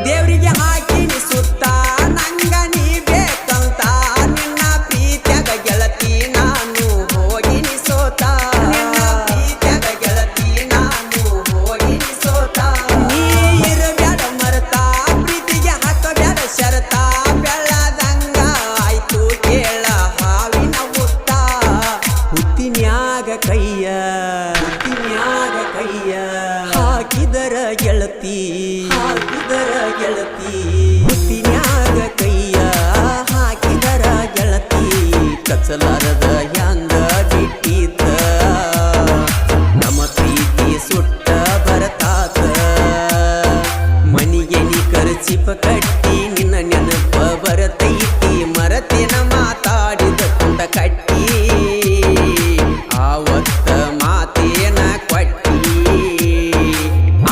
ದೇವರಿಗೆ ಹಾಕಿನಿ ಸುತ್ತ ನಂಗ ನೀ ಬೇಕಂತ ನಿನ್ನ ಪ್ರೀತ್ಯಾಗ ಗೆಳತಿ ನಾನು ಹೋಗಿನಿ ಸೋತ ನಿನ್ನ ಪ್ರೀತ್ಯಾಗ ಗೆಳತಿ ನಾನು ಹೋಗಿನಿ ಸೋತ ನೀ ಇರಬ್ಯಾಡ ಮರತ ಪ್ರೀತಿಗೆ ಹಾಕಬ್ಯಾಡ ಶರತ ಬೆಳ್ಳದಂಗ ಆಯ್ತು ಕೇಳ ಹಾವಿನ ಹುತ್ತ ಹುತ್ತಿನ್ಯಾಗ ಕೈಯ ಹಾಕಿದರ ಗೆಳತಿ ಹುತ್ತಿನ್ಯಾಗ ಕೈಯ ಹಾಕಿದರ ಗೆಳತಿ ಕಚ್ಚಲಾರದ